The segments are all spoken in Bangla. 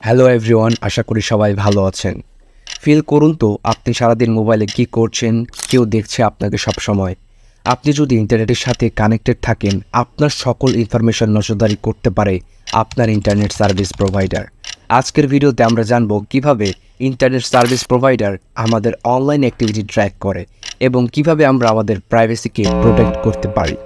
হ্যালো এভরিওয়ান, আশা করি সবাই ভালো আছেন। ফিল করুন তো আপনি সারাদিন মোবাইলে কী করছেন, কেউ দেখছে আপনাকে সব সময়। আপনি যদি ইন্টারনেটের সাথে কানেক্টেড থাকেন, আপনার সকল ইনফরমেশন নজরদারি করতে পারে আপনার ইন্টারনেট সার্ভিস প্রোভাইডার। আজকের ভিডিওতে আমরা জানব কিভাবে ইন্টারনেট সার্ভিস প্রোভাইডার আমাদের অনলাইন অ্যাক্টিভিটি ট্র্যাক করে এবং কিভাবে আমরা আমাদের প্রাইভেসিকে প্রোটেক্ট করতে পারি।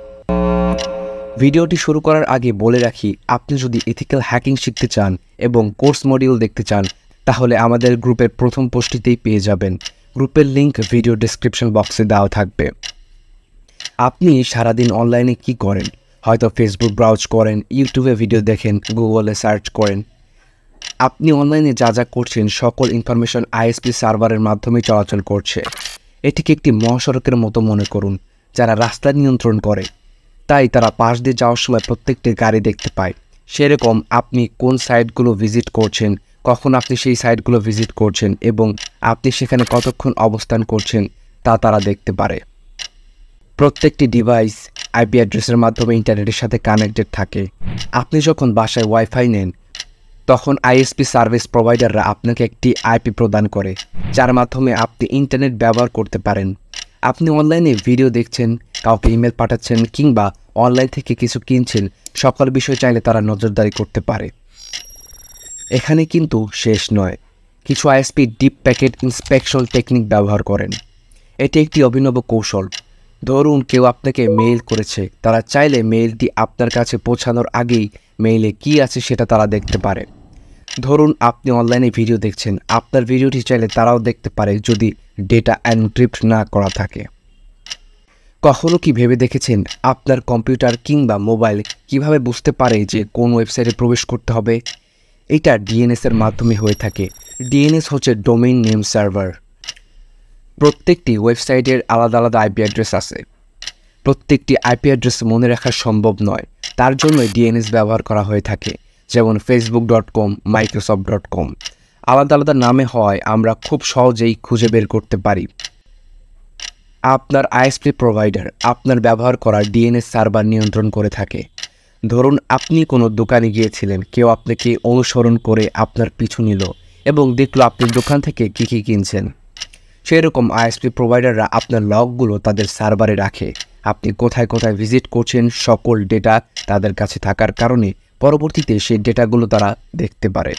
ভিডিওটি শুরু করার আগে বলে রাখি, আপনি যদি এথিক্যাল হ্যাকিং শিখতে চান এবং কোর্স মডিউল দেখতে চান তাহলে আমাদের গ্রুপের প্রথম পোস্টটিতেই পেয়ে যাবেন। গ্রুপের লিংক ভিডিও ডেসক্রিপশন বক্সে দেওয়া থাকবে। আপনি সারাদিন অনলাইনে কি করেন? হয়তো ফেসবুক ব্রাউজ করেন, ইউটিউবে ভিডিও দেখেন, গুগলে সার্চ করেন। আপনি অনলাইনে যা যা করছেন সকল ইনফরমেশন আইএসপি সার্ভারের মাধ্যমে চলাচল করছে। এটিকে একটি মহাসড়কের মতো মনে করুন, যারা রাস্তা নিয়ন্ত্রণ করে, তাই তারা পাশ দিয়ে যাওয়ার সময় প্রত্যেকটি গাড়ি দেখতে পায়। সেরকম আপনি কোন সাইটগুলো ভিজিট করছেন, কখন আপনি সেই সাইটগুলো ভিজিট করছেন এবং আপনি সেখানে কতক্ষণ অবস্থান করছেন তা তারা দেখতে পারে। প্রত্যেকটি ডিভাইস আইপি অ্যাড্রেসের মাধ্যমে ইন্টারনেটের সাথে কানেক্টেড থাকে। আপনি যখন বাসায় ওয়াইফাই নেন তখন আইএসপি সার্ভিস প্রোভাইডাররা আপনাকে একটি আইপি প্রদান করে, যার মাধ্যমে আপনি ইন্টারনেট ব্যবহার করতে পারেন। আপনি অনলাইনে ভিডিও দেখছেন, কাউকে ইমেল পাঠাচ্ছেন কিংবা অনলাইন থেকে কিছু কিনছেন, সকল বিষয় চাইলে তারা নজরদারি করতে পারে। এখানে কিন্তু শেষ নয়, কিছু ISP deep packet inspection technique ব্যবহার করেন। এটি একটি অভিনব কৌশল। ধরুন কেউ আপনাকে মেইল করেছে, তারা চাইলে মেইলটি আপনার কাছে পৌঁছানোর আগেই মেইলে কী আছে সেটা তারা দেখতে পারে। ধরুন আপনি অনলাইনে ভিডিও দেখছেন, আপনার ভিডিওটি চাইলে তারাও দেখতে পারে যদি ডেটা এনক্রিপ্ট না করা থাকে। কখনো কি ভেবে দেখেছেন আপনার কম্পিউটার কিংবা মোবাইল কিভাবে বুঝতে পারে যে কোন ওয়েবসাইটে প্রবেশ করতে হবে? এটা ডিএনএসের মাধ্যমে হয়ে থাকে। ডিএনএস হচ্ছে ডোমেইন নেম সার্ভার। প্রত্যেকটি ওয়েবসাইটের আলাদা আলাদা আইপি অ্যাড্রেস আছে। প্রত্যেকটি আইপি অ্যাড্রেস মনে রাখা সম্ভব নয়, তার জন্যই ডিএনএস ব্যবহার করা হয়ে থাকে। যেমন facebook.com, microsoft.com আলাদা আলাদা নামে হয়, আমরা খুব সহজেই খুঁজে বের করতে পারি। আপনার আইএসপি প্রোভাইডার আপনার ব্যবহার করা ডিএনএস সার্ভার নিয়ন্ত্রণ করে থাকে। ধরুন আপনি কোনো দোকানে গিয়েছিলেন, কেউ আপনাকে অনুসরণ করে আপনার পিছু নিল এবং দেখলো আপনি দোকান থেকে কী কী কিনছেন। সেরকম আইএসপি প্রোভাইডাররা আপনার লগগুলো তাদের সার্ভারে রাখে। আপনি কোথায় কোথায় ভিজিট করছেন সকল ডেটা তাদের কাছে থাকার কারণে পরবর্তীতে সেই ডেটাগুলো তারা দেখতে পারে।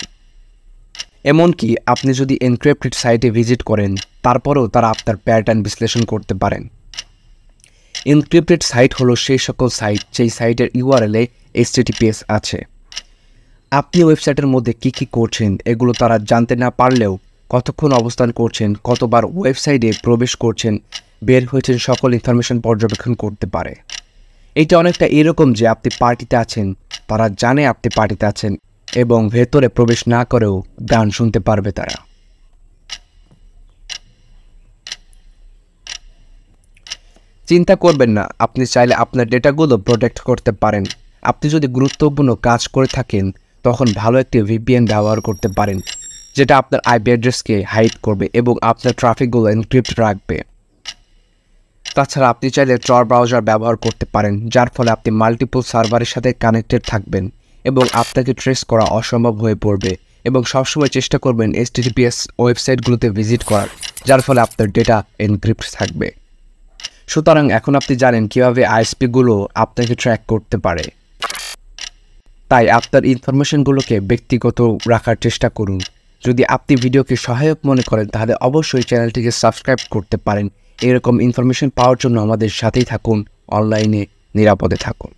এমনকি আপনি যদি এনক্রিপ্টেড সাইটে ভিজিট করেন তারপরেও তারা আপনার প্যাটার্ন বিশ্লেষণ করতে পারেন। এনক্রিপ্টেড সাইট হলো সেই সকল সাইট যেই সাইটের ইউআরএলে HTTPS আছে। আপনি ওয়েবসাইটের মধ্যে কী কী করছেন এগুলো তারা জানতে না পারলেও কতক্ষণ অবস্থান করছেন, কতবার ওয়েবসাইটে প্রবেশ করছেন, বের হয়েছেন, সকল ইনফরমেশন পর্যবেক্ষণ করতে পারে। এটা অনেকটা এরকম যে আপনি পার্টিতে আছেন, তারা জানে আপনি পার্টিতে আছেন এবং ভেতরে প্রবেশ না করেও গান শুনতে পারবে তারা। চিন্তা করবেন না, আপনি চাইলে আপনার ডেটাগুলো প্রোটেক্ট করতে পারেন। আপনি যদি গুরুত্বপূর্ণ কাজ করে থাকেন তখন ভালো একটি VPN ব্যবহার করতে পারেন, যেটা আপনার আইপি অ্যাড্রেসকে হাইড করবে এবং আপনার ট্রাফিকগুলো এনক্রিপ্ট রাখবে। তাছাড়া আপনি চাইলে টর ব্রাউজার ব্যবহার করতে পারেন, যার ফলে আপনি মাল্টিপল সার্ভারের সাথে কানেক্টেড থাকবেন এবং আপনাকে ট্রেস করা অসম্ভব হয়ে পড়বে। এবং সবসময় চেষ্টা করবেন HTTPS ওয়েবসাইটগুলোতে ভিজিট করার, যার ফলে আপনার ডেটা এনক্রিপ্ট থাকবে। সুতরাং এখন আপনি জানেন কীভাবে আইএসপিগুলো আপনাকে ট্র্যাক করতে পারে। তাই আপনার ইনফরমেশনগুলোকে ব্যক্তিগত রাখার চেষ্টা করুন। যদি আপনি ভিডিওকে সহায়ক মনে করেন তাহলে অবশ্যই চ্যানেলটিকে সাবস্ক্রাইব করতে পারেন। এরকম ইনফরমেশন পাওয়ার জন্য আমাদের সাথেই থাকুন, অনলাইনে নিরাপদে থাকুন।